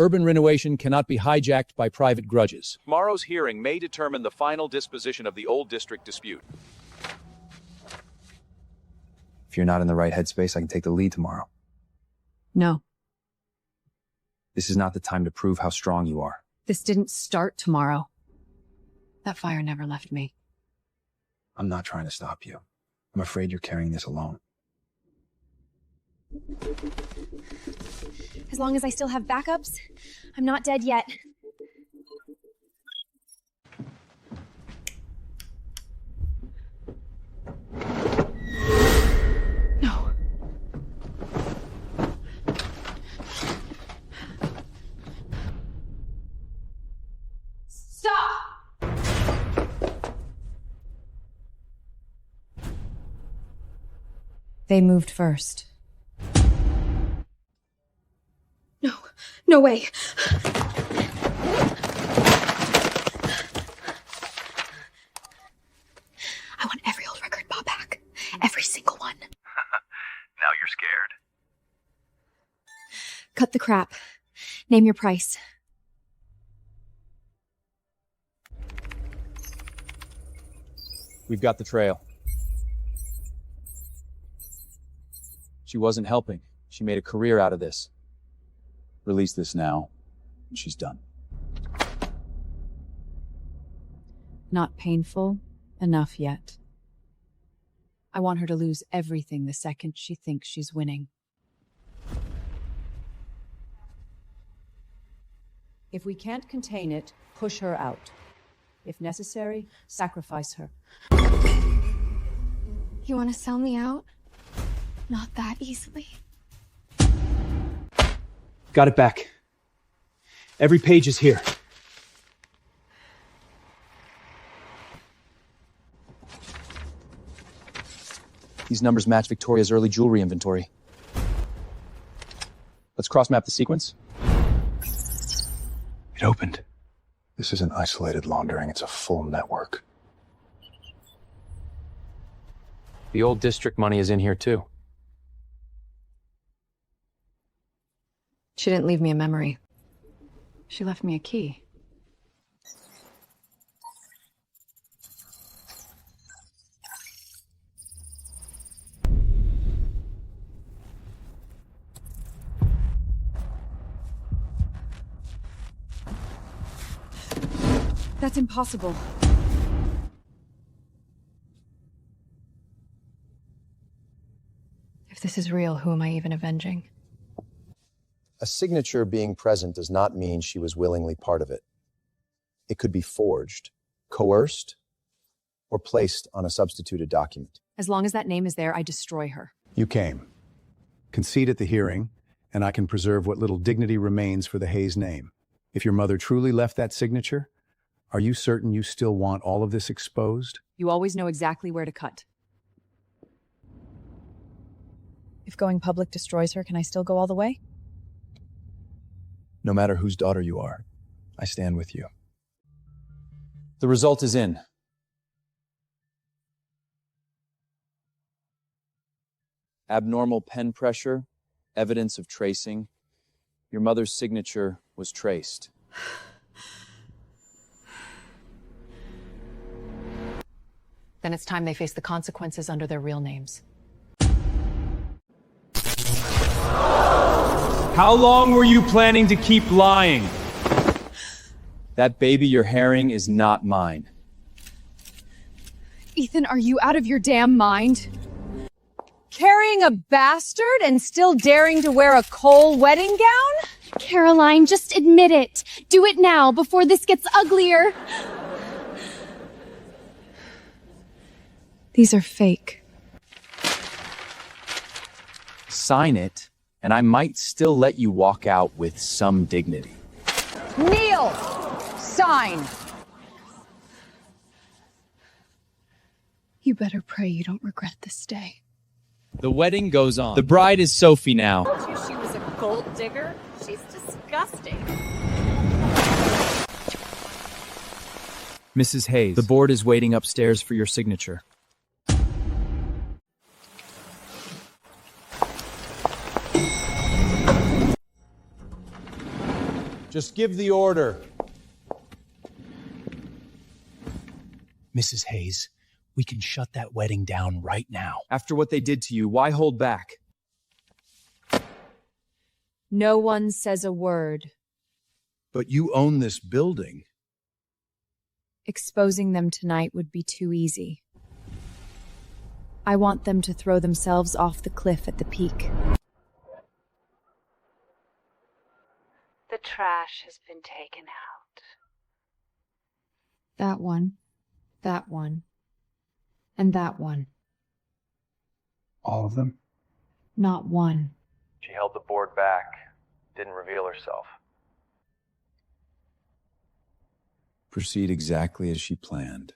Urban renovation cannot be hijacked by private grudges. Tomorrow's hearing may determine the final disposition of the old district dispute. If you're not in the right headspace, I can take the lead tomorrow. No, This is not the time to prove how strong you are. this didn't start tomorrow. That fire never left me. I'm not trying to stop you. I'm afraid you're carrying this alone. As long as I still have backups, I'm not dead yet. No. Stop! They moved first. No, no way. I want every old record bought back. Every single one. Now you're scared. Cut the crap. Name your price. We've got the trail. She wasn't helping. She made a career out of this. Release this now, and she's done. Not painful enough yet. I want her to lose everything the second she thinks she's winning. If we can't contain it, push her out. If necessary, sacrifice her. You want to sell me out? Not that easily. Got it back. Every page is here. These numbers match Victoria's early jewelry inventory. Let's cross-map the sequence. It opened. This isn't isolated laundering, it's a full network. The old district money is in here too. She didn't leave me a memory. She left me a key. That's impossible. If this is real, who am I even avenging? A signature being present does not mean she was willingly part of it. It could be forged, coerced, or placed on a substituted document. As long as that name is there, I destroy her. You came. Concede at the hearing, and I can preserve what little dignity remains for the Hayes name. If your mother truly left that signature, are you certain you still want all of this exposed? You always know exactly where to cut. If going public destroys her, can I still go all the way? No matter whose daughter you are, I stand with you. The result is in. Abnormal pen pressure, evidence of tracing. Your mother's signature was traced. Then it's time they face the consequences under their real names. How long were you planning to keep lying? That baby you're harrying is not mine. Ethan, are you out of your damn mind? Carrying a bastard and still daring to wear a Cole wedding gown? Caroline, just admit it. Do it now before this gets uglier. These are fake. Sign it, and I might still let you walk out with some dignity. Kneel! Sign! You better pray you don't regret this day. The wedding goes on. The bride is Sophie now. Told you she was a gold digger? She's disgusting. Mrs. Hayes, the board is waiting upstairs for your signature. Just give the order. Mrs. Hayes, we can shut that wedding down right now. After what they did to you, why hold back? No one says a word. But you own this building. Exposing them tonight would be too easy. I want them to throw themselves off the cliff at the peak. The trash has been taken out. That one, and that one. All of them? Not one. She held the board back, didn't reveal herself. Proceed exactly as she planned.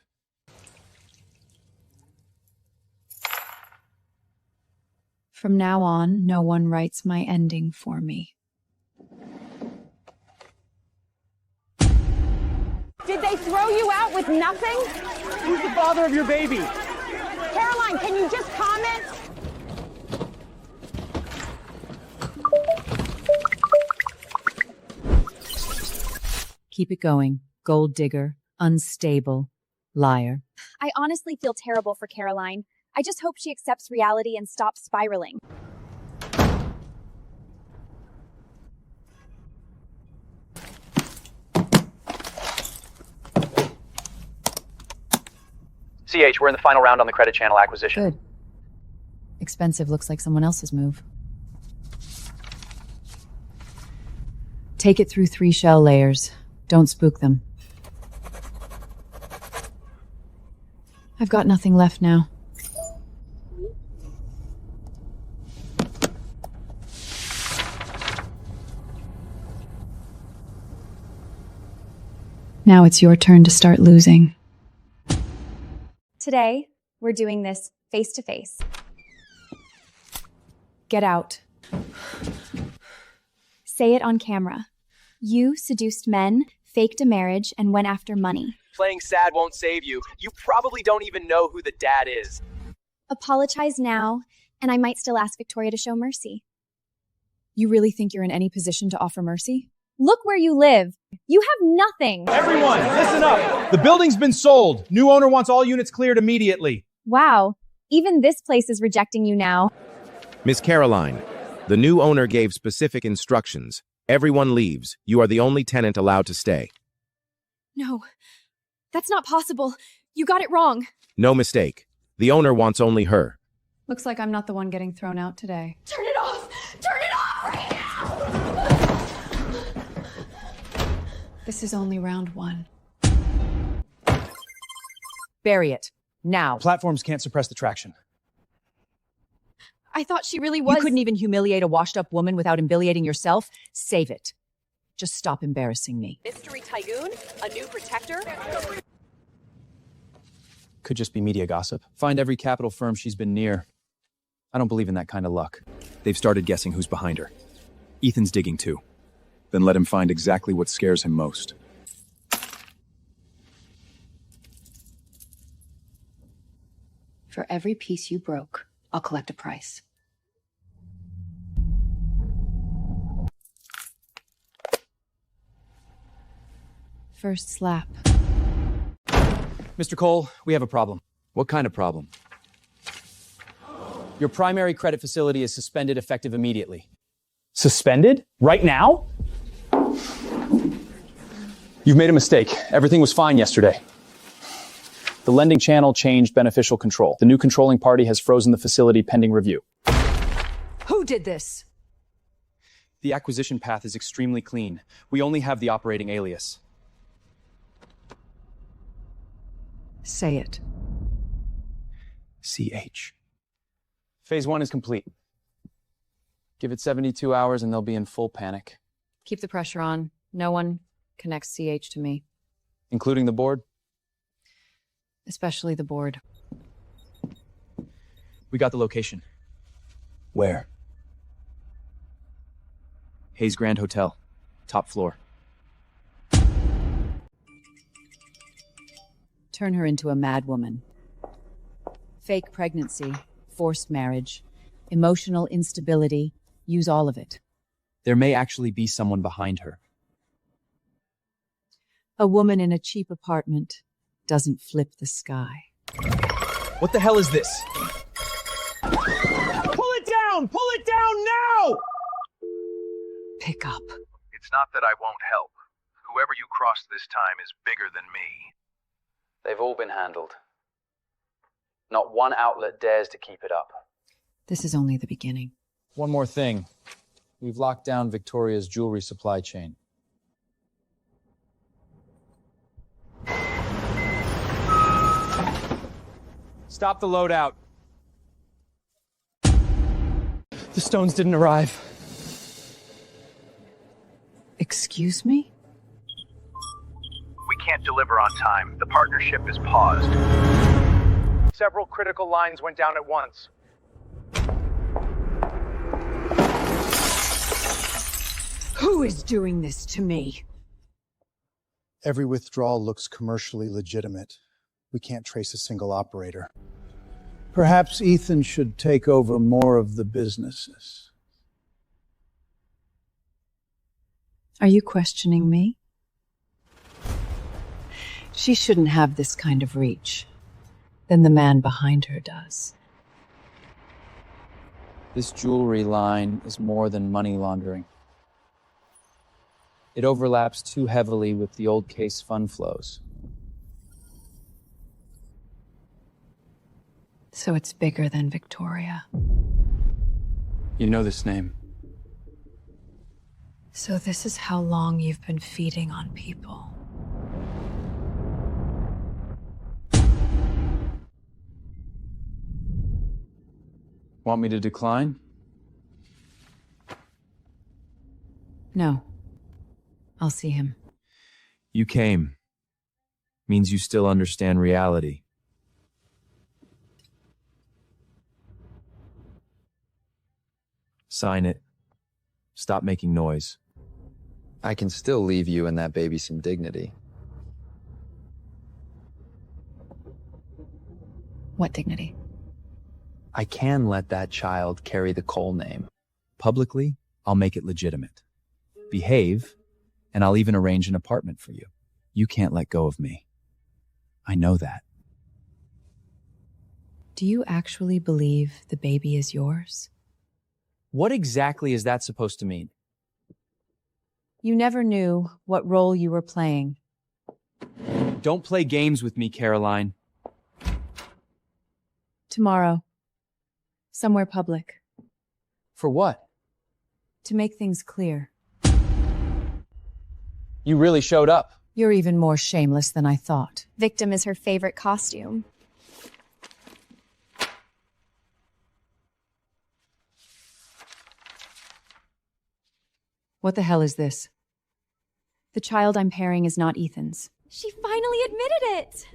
From now on, no one writes my ending for me. Did they throw you out with nothing? Who's the father of your baby? Caroline, can you just comment? Keep it going. Gold digger, unstable, liar. I honestly feel terrible for Caroline. I just hope she accepts reality and stops spiraling. CH, we're in the final round on the credit channel acquisition. Good. Expensive looks like someone else's move. Take it through 3 shell layers. Don't spook them. I've got nothing left now. Now it's your turn to start losing. Today, we're doing this face to face. Get out. Say it on camera. You seduced men, faked a marriage, and went after money. Playing sad won't save you. You probably don't even know who the dad is. Apologize now, and I might still ask Victoria to show mercy. You really think you're in any position to offer mercy? Look where you live. You have nothing. Everyone, listen up. The building's been sold. New owner wants all units cleared immediately. Wow, even this place is rejecting you now. Miss Caroline, the new owner gave specific instructions. Everyone leaves. You are the only tenant allowed to stay. No, that's not possible. You got it wrong. No mistake. The owner wants only her. Looks like I'm not the one getting thrown out today. Turn it off! Turn it off right now! This is only round 1. Bury it. Now. Platforms can't suppress the traction. I thought she really was. You couldn't even humiliate a washed-up woman without humiliating yourself? Save it. Just stop embarrassing me. Mystery Tygoon? A new protector? Could just be media gossip. Find every capital firm she's been near. I don't believe in that kind of luck. They've started guessing who's behind her. Ethan's digging too. Then let him find exactly what scares him most. For every piece you broke, I'll collect a price. First slap. Mr. Cole, we have a problem. What kind of problem? Your primary credit facility is suspended effective immediately. Suspended? Right now? You've made a mistake. Everything was fine yesterday. The lending channel changed beneficial control. The new controlling party has frozen the facility pending review. Who did this? The acquisition path is extremely clean. We only have the operating alias. Say it. CH. Phase 1 is complete. Give it 72 hours and they'll be in full panic. Keep the pressure on. No one connects CH to me. Including the board? Especially the board. We got the location. Where? Hayes Grand Hotel. Top floor. Turn her into a madwoman. Fake pregnancy, forced marriage, emotional instability. Use all of it. There may actually be someone behind her. A woman in a cheap apartment doesn't flip the sky. What the hell is this? Pull it down! Pull it down now! Pick up. It's not that I won't help. Whoever you cross this time is bigger than me. They've all been handled. Not one outlet dares to keep it up. This is only the beginning. One more thing. We've locked down Victoria's jewelry supply chain. Stop the loadout. The stones didn't arrive. Excuse me? We can't deliver on time. The partnership is paused. Several critical lines went down at once. Who is doing this to me? Every withdrawal looks commercially legitimate. We can't trace a single operator. Perhaps Ethan should take over more of the businesses. Are you questioning me? She shouldn't have this kind of reach. Then the man behind her does. This jewelry line is more than money laundering. It overlaps too heavily with the old case fund flows. So it's bigger than Victoria. You know this name. So this is how long you've been feeding on people. Want me to decline? No. I'll see him. You came. Means you still understand reality. Sign it. Stop making noise. I can still leave you and that baby some dignity. What dignity? I can let that child carry the Cole name. Publicly, I'll make it legitimate. Behave, and I'll even arrange an apartment for you. You can't let go of me. I know that. Do you actually believe the baby is yours? What exactly is that supposed to mean? You never knew what role you were playing. Don't play games with me, Caroline. Tomorrow. Somewhere public. For what? To make things clear. You really showed up. You're even more shameless than I thought. Victim is her favorite costume. What the hell is this? The child I'm pairing is not Ethan's. She finally admitted it!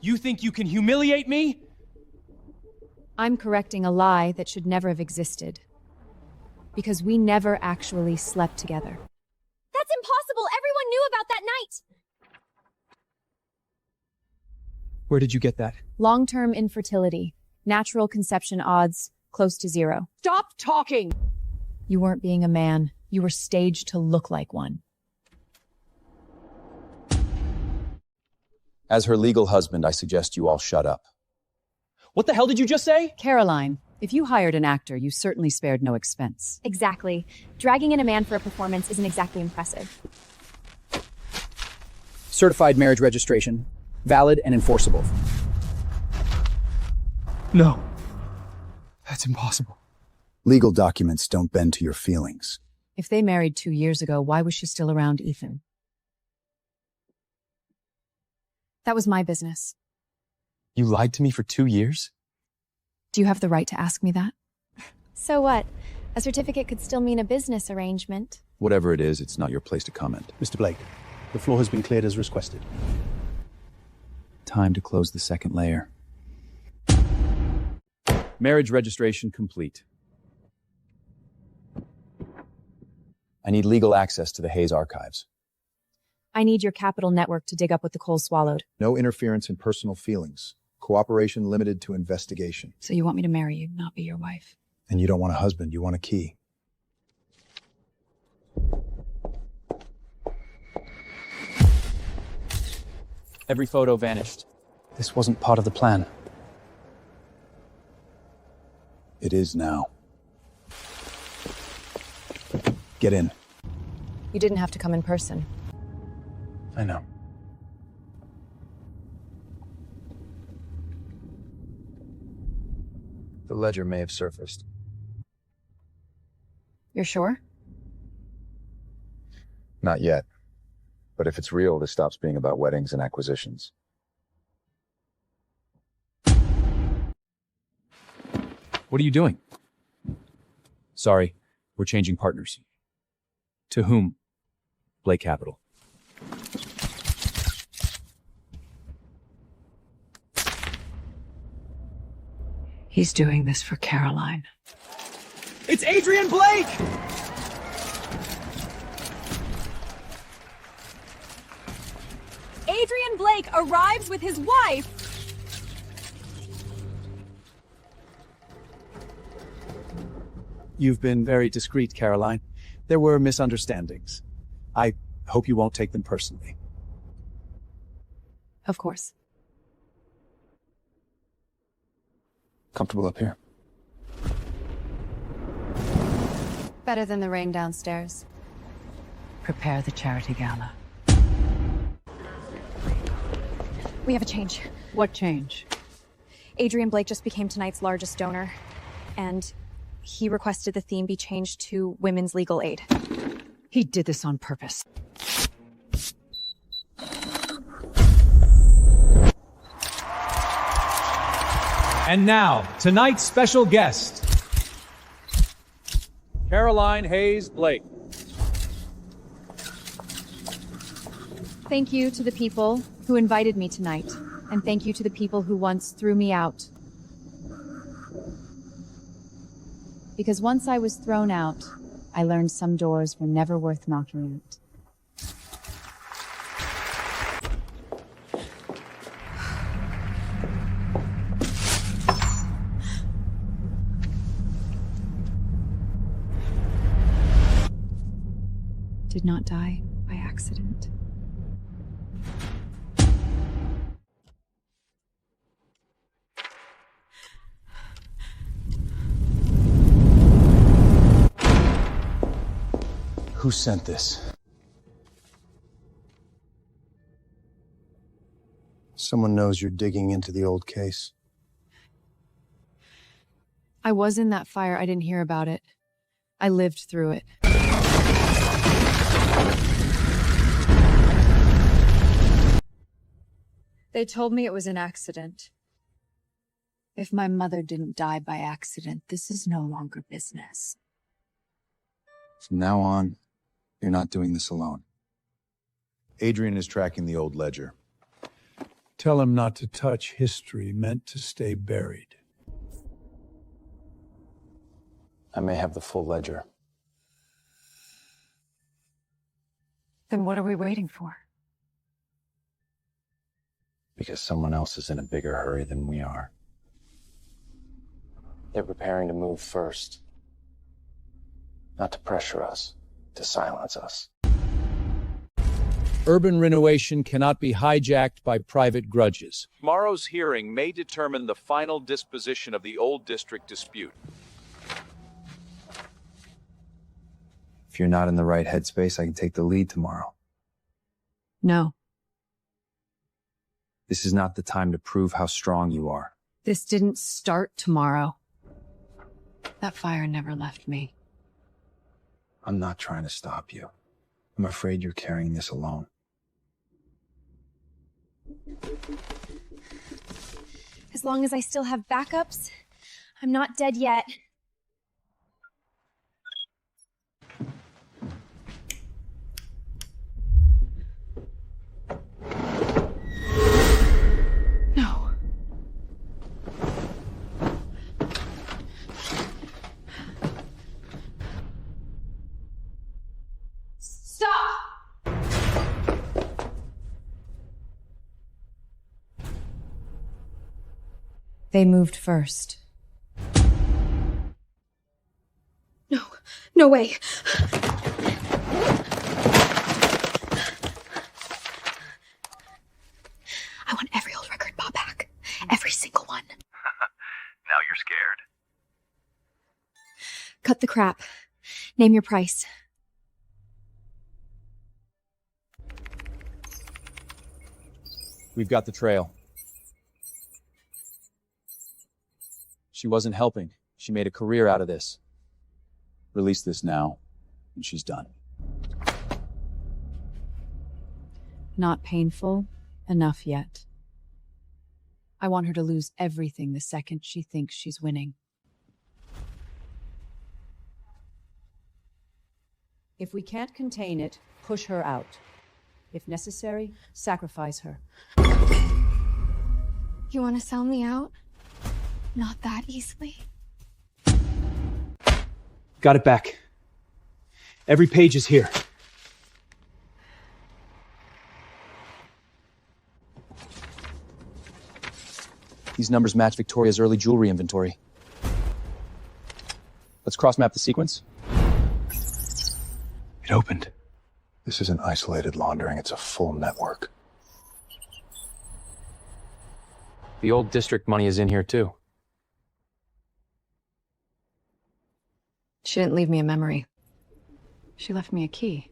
You think you can humiliate me? I'm correcting a lie that should never have existed. Because we never actually slept together. That's impossible! Everyone knew about that night! Where did you get that? Long-term infertility. Natural conception odds close to 0. Stop talking! You weren't being a man. You were staged to look like one. As her legal husband, I suggest you all shut up. What the hell did you just say? Caroline, if you hired an actor, you certainly spared no expense. Exactly. Dragging in a man for a performance isn't exactly impressive. Certified marriage registration. Valid and enforceable. No. That's impossible. Legal documents don't bend to your feelings. If they married 2 years ago, why was she still around Ethan? That was my business. You lied to me for 2 years? Do you have the right to ask me that? So what? A certificate could still mean a business arrangement. Whatever it is, it's not your place to comment. Mr. Blake, the floor has been cleared as requested. Time to close the second layer. Marriage registration complete. I need legal access to the Hayes archives. I need your capital network to dig up what the Cole swallowed. No interference in personal feelings. Cooperation limited to investigation. So you want me to marry you, not be your wife? And you don't want a husband, you want a key. Every photo vanished. This wasn't part of the plan. It is now. Get in. You didn't have to come in person. I know. The ledger may have surfaced. You're sure? Not yet. But if it's real, this stops being about weddings and acquisitions. What are you doing? Sorry, we're changing partners. To whom? Blake Capital. He's doing this for Caroline. It's Adrian Blake! Adrian Blake arrives with his wife! You've been very discreet, Caroline. There were misunderstandings. I hope you won't take them personally. Of course. Comfortable up here? Better than the rain downstairs. Prepare the charity gala. We have a change. What change? Adrian Blake just became tonight's largest donor, and he requested the theme be changed to women's legal aid. He did this on purpose. And now, tonight's special guest, Caroline Hayes Blake. Thank you to the people who invited me tonight, and thank you to the people who once threw me out. Because once I was thrown out, I learned some doors were never worth knocking at. Did not die by accident. Who sent this? Someone knows you're digging into the old case. I was in that fire. I didn't hear about it. I lived through it. They told me it was an accident. If my mother didn't die by accident, this is no longer business. From now on, you're not doing this alone. Adrian is tracking the old ledger. Tell him not to touch history meant to stay buried. I may have the full ledger. Then what are we waiting for? Because someone else is in a bigger hurry than we are. They're preparing to move first. Not to pressure us, to silence us. Urban renovation cannot be hijacked by private grudges. Tomorrow's hearing may determine the final disposition of the old district dispute. If you're not in the right headspace, I can take the lead tomorrow. No. This is not the time to prove how strong you are. This didn't start tomorrow. That fire never left me. I'm not trying to stop you. I'm afraid you're carrying this alone. As long as I still have backups, I'm not dead yet. No. Stop! They moved first. No, no way. Cut the crap. Name your price. We've got the trail. She wasn't helping. She made a career out of this. Release this now, and she's done. Not painful enough yet. I want her to lose everything the second she thinks she's winning. If we can't contain it, push her out. If necessary, sacrifice her. You want to sell me out? Not that easily. Got it back. Every page is here. These numbers match Victoria's early jewelry inventory. Let's cross-map the sequence. It opened. This isn't isolated laundering, it's a full network. The old district money is in here too. She didn't leave me a memory. She left me a key.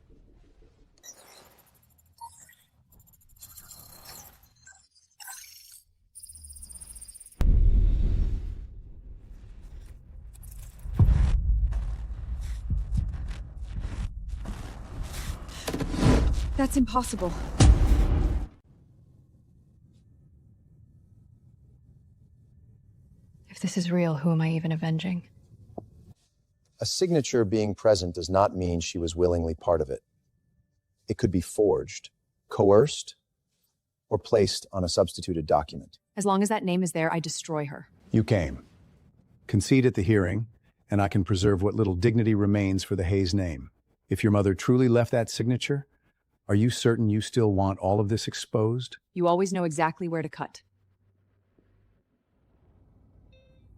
That's impossible. If this is real, who am I even avenging? A signature being present does not mean she was willingly part of it. It could be forged, coerced, or placed on a substituted document. As long as that name is there, I destroy her. You came. Concede at the hearing, and I can preserve what little dignity remains for the Hayes name. If your mother truly left that signature, are you certain you still want all of this exposed? You always know exactly where to cut.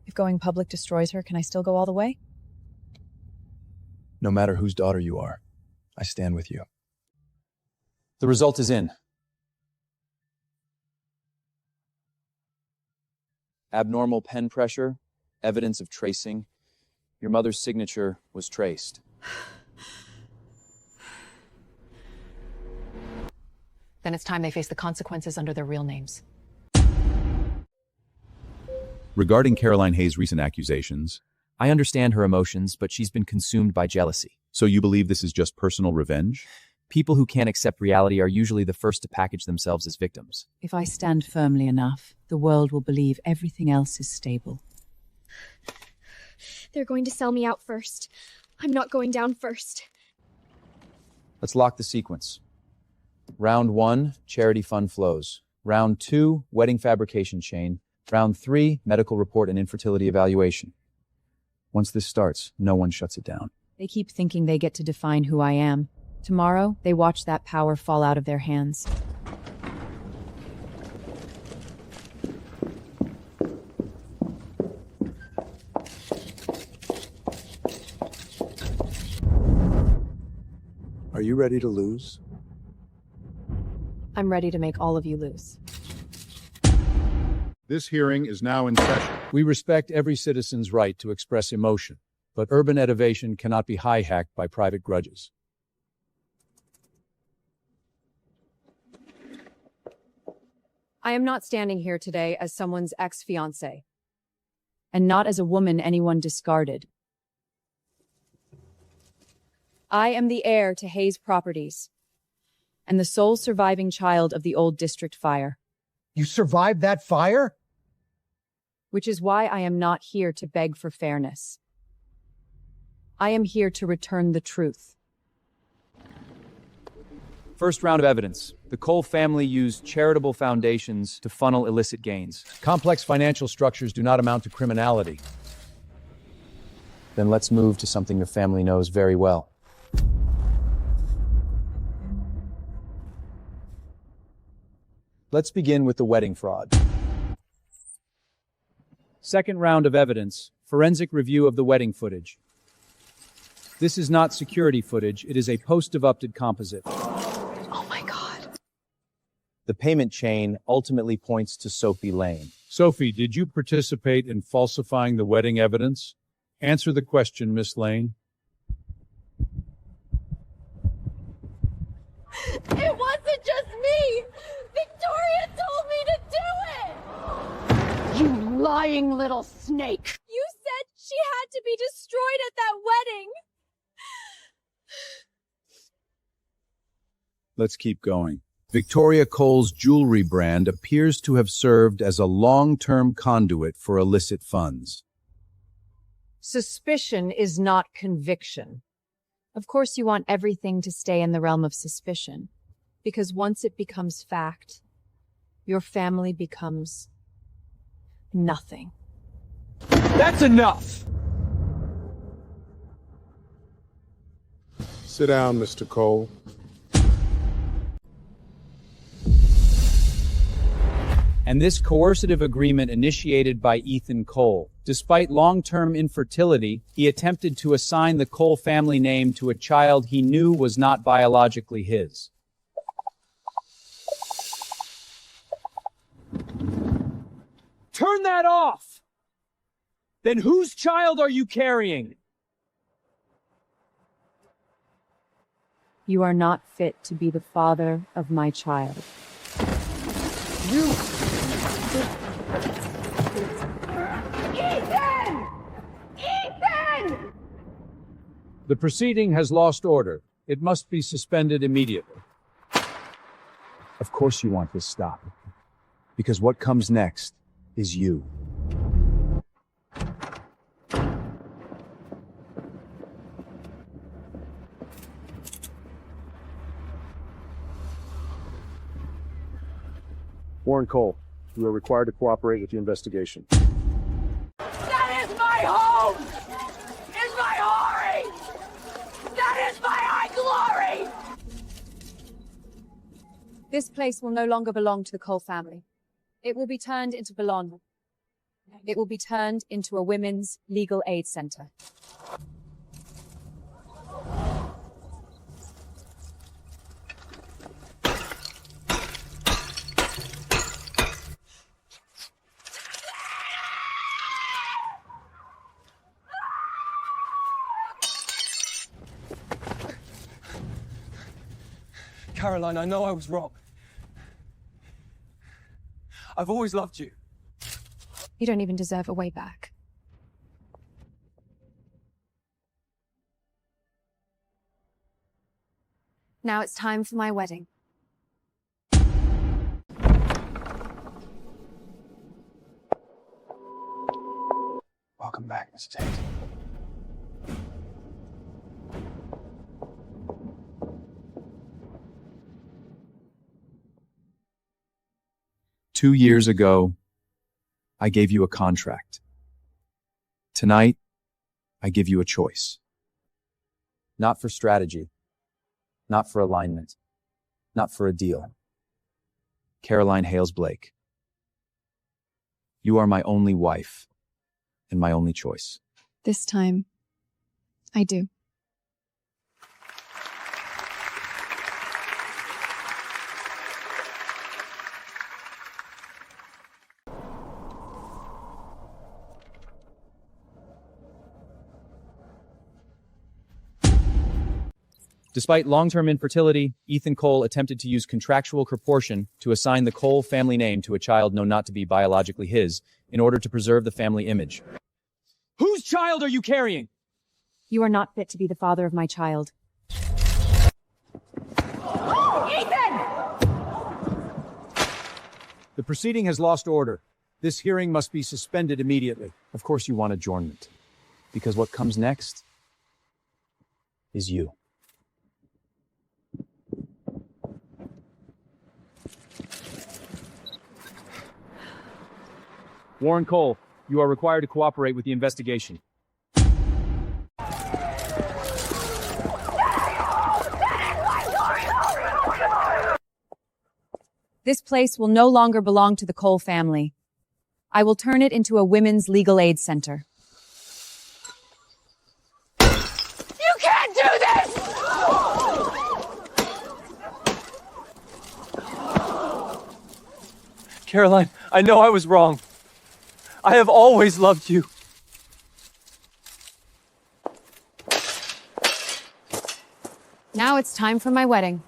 If going public destroys her, can I still go all the way? No matter whose daughter you are, I stand with you. The result is in. Abnormal pen pressure, evidence of tracing. Your mother's signature was traced. Then it's time they face the consequences under their real names. Regarding Caroline Hayes' recent accusations, I understand her emotions, but she's been consumed by jealousy. So you believe this is just personal revenge? People who can't accept reality are usually the first to package themselves as victims. If I stand firmly enough, the world will believe everything else is stable. They're going to sell me out first. I'm not going down first. Let's lock the sequence. Round 1, charity fund flows. Round 2, wedding fabrication chain. Round 3, medical report and infertility evaluation. Once this starts, no one shuts it down. They keep thinking they get to define who I am. Tomorrow, they watch that power fall out of their hands. Are you ready to lose? I'm ready to make all of you lose. This hearing is now in session. We respect every citizen's right to express emotion, but urban innovation cannot be high-hacked by private grudges. I am not standing here today as someone's ex-fiancé, and not as a woman anyone discarded. I am the heir to Hayes Properties, and the sole surviving child of the old district fire. You survived that fire? Which is why I am not here to beg for fairness. I am here to return the truth. First round of evidence. The Cole family used charitable foundations to funnel illicit gains. Complex financial structures do not amount to criminality. Then let's move to something your family knows very well. Let's begin with the wedding fraud. Second round of evidence. Forensic review of the wedding footage. This is not security footage. It is a post-erupted composite. Oh my God. The payment chain ultimately points to Sophie Lane. Sophie, did you participate in falsifying the wedding evidence? Answer the question, Miss Lane. It wasn't just me! Victoria told me to do it! You lying little snake! You said she had to be destroyed at that wedding! Let's keep going. Victoria Cole's jewelry brand appears to have served as a long-term conduit for illicit funds. Suspicion is not conviction. Of course you want everything to stay in the realm of suspicion, because once it becomes fact, your family becomes nothing. That's enough! Sit down, Mr. Cole. And this coercive agreement initiated by Ethan Cole. Despite long-term infertility, he attempted to assign the Cole family name to a child he knew was not biologically his. Turn that off! Then whose child are you carrying? You are not fit to be the father of my child. You... Ethan! Ethan! The proceeding has lost order. It must be suspended immediately. Of course you want this stopped, because what comes next is you. Warren Cole, you are required to cooperate with the investigation. That is my home! Is my Hori! That is my high glory! This place will no longer belong to the Cole family. It will be turned into Billionaire. It will be turned into a women's legal aid center. Caroline, I know I was wrong. I've always loved you. You don't even deserve a way back. Now it's time for my wedding. Welcome back, Mrs. Hayes. Two years ago, I gave you a contract. Tonight, I give you a choice. Not for strategy, not for alignment, not for a deal. Caroline Hales Blake, you are my only wife and my only choice. This time, I do. Despite long-term infertility, Ethan Cole attempted to use contractual proportion to assign the Cole family name to a child known not to be biologically his, in order to preserve the family image. Whose child are you carrying? You are not fit to be the father of my child. Ethan! The proceeding has lost order. This hearing must be suspended immediately. Of course you want adjournment, because what comes next is you. Warren Cole, you are required to cooperate with the investigation. This place will no longer belong to the Cole family. I will turn it into a women's legal aid center. You can't do this! Caroline, I know I was wrong. I have always loved you. now it's time for my wedding.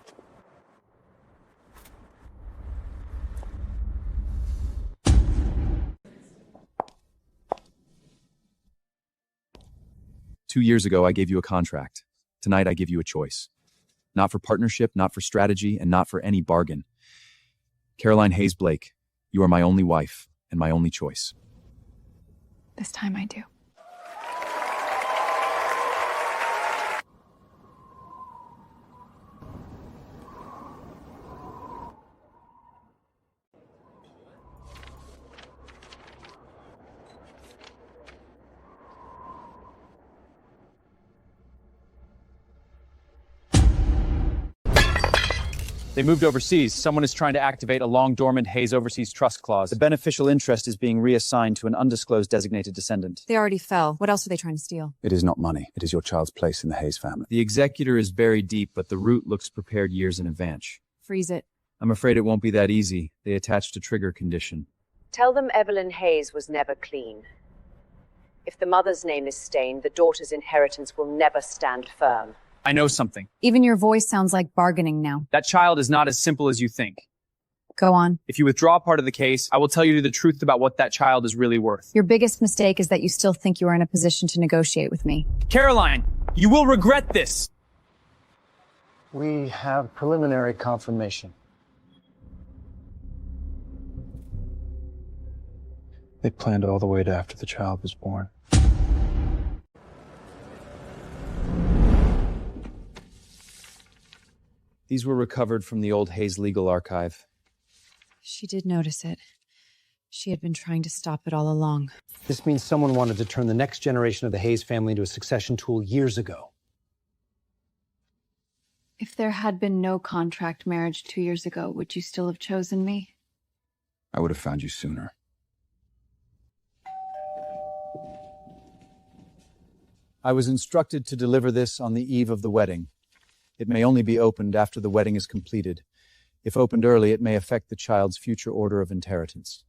Two years ago, I gave you a contract. Tonight, I give you a choice. Not for partnership, not for strategy, and not for any bargain. Caroline Hayes Blake, you are my only wife and my only choice. This time I do. They moved overseas. Someone is trying to activate a long-dormant Hayes Overseas Trust Clause. The beneficial interest is being reassigned to an undisclosed designated descendant. They already fell. What else are they trying to steal? It is not money. It is your child's place in the Hayes family. The executor is buried deep, but the root looks prepared years in advance. Freeze it. I'm afraid it won't be that easy. They attached a trigger condition. Tell them Evelyn Hayes was never clean. If the mother's name is stained, the daughter's inheritance will never stand firm. I know something. Even your voice sounds like bargaining now. That child is not as simple as you think. Go on. If you withdraw part of the case, I will tell you the truth about what that child is really worth. Your biggest mistake is that you still think you are in a position to negotiate with me. Caroline, you will regret this. We have preliminary confirmation. They planned all the way to after the child was born. These were recovered from the old Hayes legal archive. She did notice it. She had been trying to stop it all along. This means someone wanted to turn the next generation of the Hayes family into a succession tool years ago. If there had been no contract marriage 2 years ago, would you still have chosen me? I would have found you sooner. I was instructed to deliver this on the eve of the wedding. It may only be opened after the wedding is completed. If opened early, it may affect the child's future order of inheritance.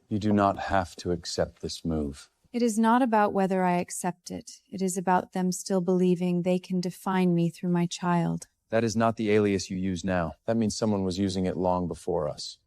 You do not have to accept this move. It is not about whether I accept it. It is about them still believing they can define me through my child. That is not the alias you use now. That means someone was using it long before us.